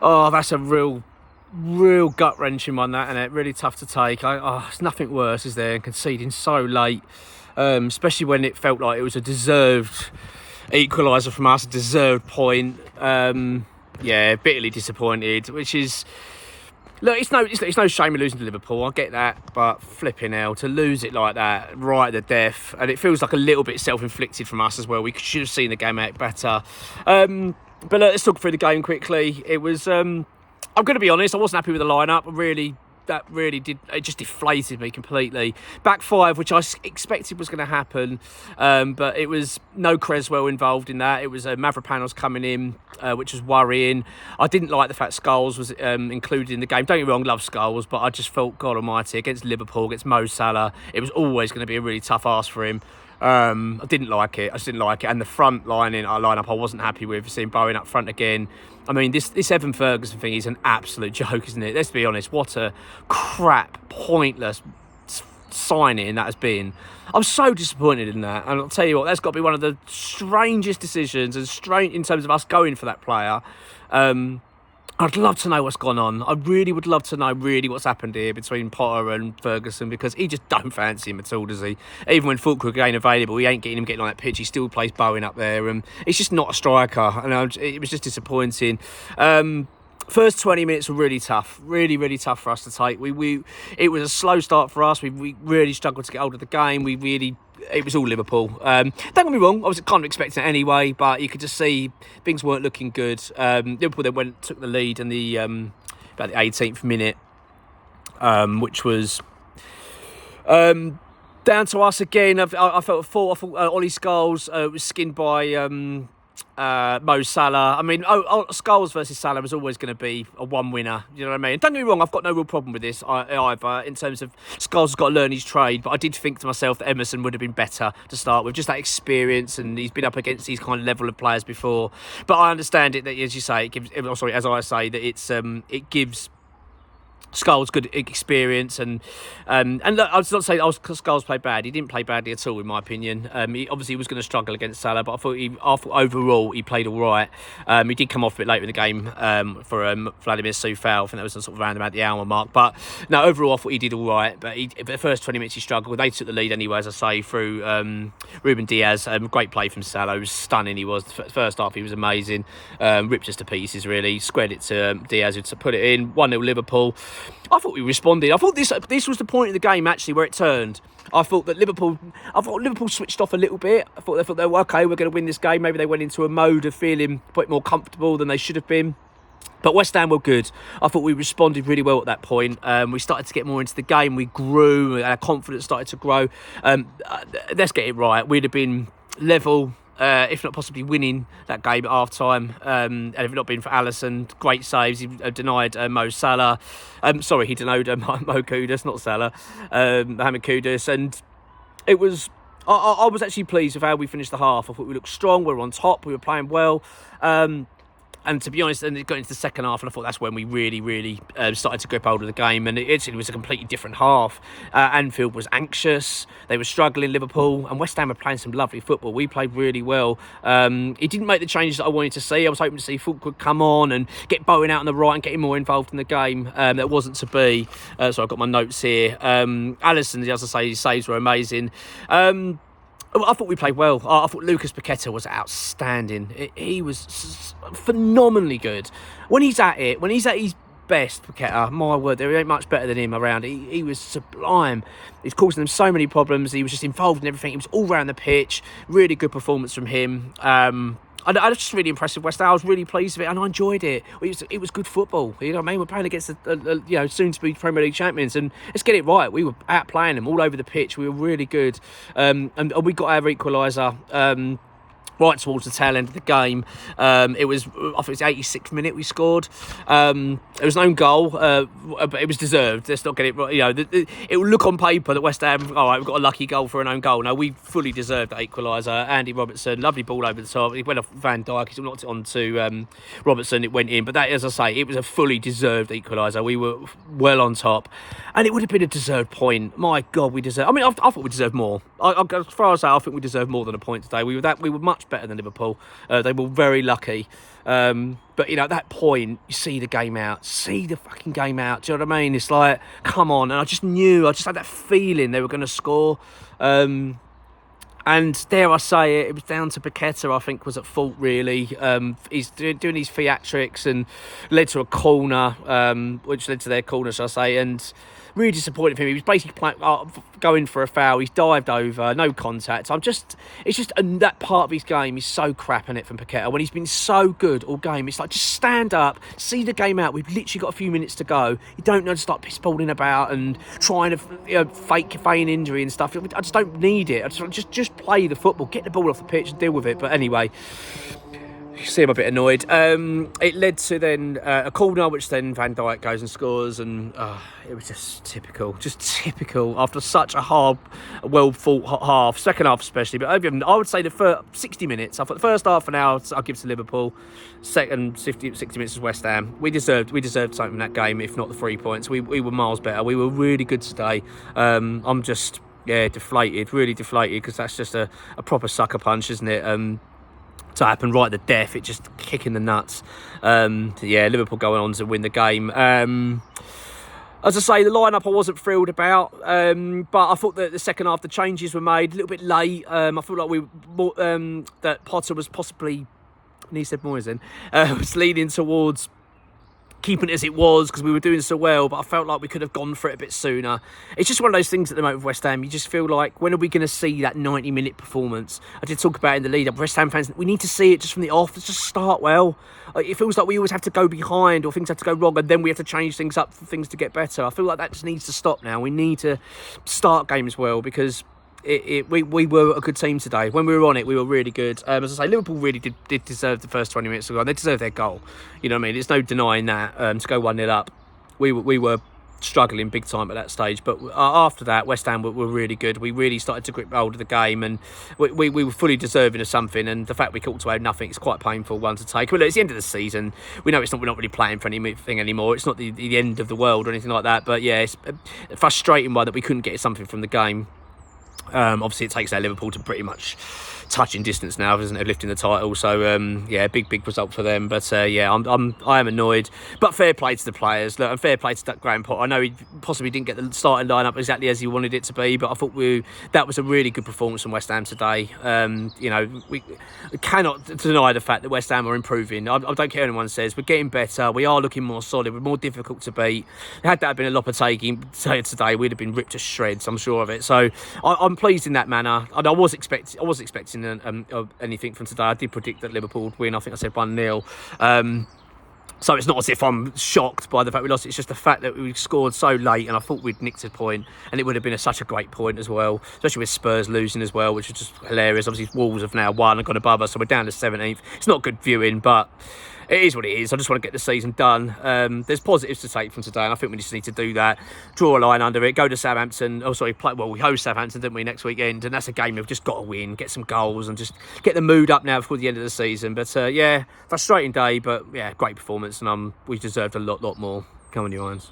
Oh, that's a real gut-wrenching one, that, and it really tough to take. It's nothing worse, is there, conceding so late, especially when it felt like it was a deserved equaliser from us, a deserved point. Yeah, bitterly disappointed, which is... Look, it's no shame in losing to Liverpool, I get that, but flipping hell, to lose it like that, right at the death, and it feels like a little bit self-inflicted from us as well. We should have seen the game out better. But look, let's talk through the game quickly. It was... I'm going to be honest, I wasn't happy with the lineup. It just deflated me completely. Back five, which I expected was going to happen, but it was no Creswell involved in that. It was Mavropanos coming in, which was worrying. I didn't like the fact Scholes was included in the game. Don't get me wrong, love Scholes, but I just felt, God almighty, against Liverpool, against Mo Salah, it was always going to be a really tough ask for him. I didn't like it. And the front lineup I wasn't happy with. Seeing Bowen up front again. I mean, this Evan Ferguson thing is an absolute joke, isn't it? Let's be honest. What a crap, pointless signing that has been. I'm so disappointed in that. And I'll tell you what, that's got to be one of the strangest decisions, and strange in terms of us going for that player. I'd love to know what's gone on. I really would love to know really what's happened here between Potter and Ferguson, because he just don't fancy him at all, does he? Even when Fulkrug ain't available, he ain't getting him getting on that pitch. He still plays Bowen up there, and he's just not a striker. And it was just disappointing. First 20 minutes were really tough, really tough for us to take. It was a slow start for us. We really struggled to get hold of the game. It was all Liverpool. Don't get me wrong, I was kind of expecting it anyway, but you could just see things weren't looking good. Liverpool then took the lead in the about the 18th minute, which was down to us again. I felt Ollie Scholes was skinned by Mo Salah. I mean, Scholes versus Salah was always going to be a one winner. You know what I mean? Don't get me wrong, I've got no real problem with this either, in terms of Scholes has got to learn his trade, but I did think to myself that Emerson would have been better to start with, just that experience, and he's been up against these kind of level of players before. But I understand it that, as you say, it gives Scholes good experience, and look, I was not saying Scholes played bad. He didn't play badly at all, in my opinion. He obviously was going to struggle against Salah, but I thought overall he played all right. He did come off a bit later in the game for Vladimir Soufal. I think that was sort of around about the hour mark. But no, overall I thought he did all right. But the first 20 minutes he struggled. They took the lead anyway, as I say, through Ruben Diaz. Great play from Salah. It was stunning. He was. The first half he was amazing. Ripped us to pieces, really. Squared it to Diaz, who put it in. 1-0 Liverpool. I thought we responded. I thought this was the point of the game, actually, where it turned. I thought Liverpool switched off a little bit. I thought they were, okay, we're going to win this game. Maybe they went into a mode of feeling a bit more comfortable than they should have been. But West Ham were good. I thought we responded really well at that point. We started to get more into the game. We grew. Our confidence started to grow. Let's get it right. We'd have been level, if not possibly winning that game at half time. And if it not been for Alisson, great saves. He denied Mo Salah. He denied Mo Kudus, not Salah. Mohamed Kudus. And it was... I was actually pleased with how we finished the half. I thought we looked strong. We were on top. We were playing well. And to be honest, then it got into the second half, and I thought that's when we really started to grip hold of the game, and it was a completely different half. Anfield was anxious, they were struggling, Liverpool, and West Ham were playing some lovely football. We played really well. He didn't make the changes that I wanted to see. I was hoping to see Fulkrug come on and get Bowen out on the right and get him more involved in the game. That wasn't to be. So I've got my notes here. Alisson, as I say, his saves were amazing. I thought we played well. I thought Lucas Paqueta was outstanding. He was phenomenally good. When he's at his best, Paqueta, my word, there ain't much better than him around. He was sublime. He's causing them so many problems. He was just involved in everything. He was all around the pitch. Really good performance from him. I was just really impressed with West Ham. I was really pleased with it, and I enjoyed it. It was good football. You know what I mean? We're playing against the soon-to-be Premier League champions, and let's get it right. We were outplaying them all over the pitch. We were really good, and we got our equaliser right towards the tail end of the game. I think it was the 86th minute we scored. It was an own goal, but it was deserved. Let's not get it right. It will look on paper that West Ham, all right, we've got a lucky goal for an own goal. No, we fully deserved that equaliser. Andy Robertson, lovely ball over the top. He went off Van Dijk. He knocked it on to Robertson. It went in. But that, as I say, it was a fully deserved equaliser. We were well on top, and it would have been a deserved point. My God, we deserved. I mean, I thought we deserved more. As far as I think we deserved more than a point today. We were much better than Liverpool. They were very lucky. But, at that point, you see the game out. See the fucking game out. Do you know what I mean? It's like, come on. And I just had that feeling they were going to score. And dare I say it was down to Paqueta, I think, was at fault, really. He's doing his theatrics and led to a corner, which led to their corner, shall I say. And really disappointed for him. He was basically going for a foul. He's dived over, no contact. And that part of his game is so crap in it from Paqueta. When he's been so good all game, it's like, just stand up, see the game out. We've literally got a few minutes to go. You don't know to start piss-balling about and trying to feign injury and stuff. I just don't need it. Just play the football, get the ball off the pitch and deal with it. But anyway, you see him a bit annoyed. It led to then a corner, which then Van Dijk goes and scores, and it was just typical after such a hard, well-fought half, second half especially. But I would say the first 60 minutes. I thought the first half an hour I'll give to Liverpool, second 60 minutes was West Ham. We deserved something in that game, if not the 3 points. We were miles better. We were really good today. I'm just deflated, really deflated, because that's just a proper sucker punch, isn't it? To happen right at the death, it just kicking the nuts. Liverpool going on to win the game. As I say, the lineup I wasn't thrilled about, but I thought that the second half the changes were made a little bit late. I felt like that Potter was possibly, and he said Moyes then, was leaning towards keeping it as it was because we were doing so well, but I felt like we could have gone for it a bit sooner. It's just one of those things at the moment with West Ham. You just feel like, when are we going to see that 90-minute performance? I did talk about it in the lead-up. West Ham fans, we need to see it just from the off. Let's just start well. It feels like we always have to go behind or things have to go wrong and then we have to change things up for things to get better. I feel like that just needs to stop now. We need to start games well because we were a good team today. When we were on it, we were really good. As I say, Liverpool really did deserve the first 20 minutes to go on. They deserved their goal. You know what I mean? There's no denying that. To go 1-0 up, we were struggling big time at that stage. But after that, West Ham were really good. We really started to grip hold of the game, and we were fully deserving of something. And the fact we caught away with nothing is quite a painful one to take. Well, it's the end of the season. We know we're not really playing for anything anymore. It's not the end of the world or anything like that. But yeah, it's a frustrating one that we couldn't get something from the game. Obviously, it takes our Liverpool to pretty much touching distance now, isn't it, lifting the title? So big result for them. But I am annoyed. But fair play to the players. Look, and fair play to Graham Potter. I know he possibly didn't get the starting lineup exactly as he wanted it to be, but I thought that was a really good performance from West Ham today. We cannot deny the fact that West Ham are improving. I don't care what anyone says. We're getting better. We are looking more solid. We're more difficult to beat. Had that been a Lopetegui today, we'd have been ripped to shreds. I'm sure of it. So I'm pleased in that manner. And I was expecting anything from today. I did predict that Liverpool would win. I think I said 1-0. So it's not as if I'm shocked by the fact we lost. It's just the fact that we scored so late, and I thought we'd nicked a point, and it would have been such a great point as well, especially with Spurs losing as well, which is just hilarious. Obviously, Wolves have now won and gone above us, so we're down to 17th. It's not good viewing, but it is what it is. I just want to get the season done. There's positives to take from today, and I think we just need to do that. Draw a line under it. Go to Southampton. We host Southampton, didn't we, next weekend? And that's a game we've just got to win, get some goals, and just get the mood up now before the end of the season. But frustrating day, but great performance, and we deserved a lot more. Come on, you Irons.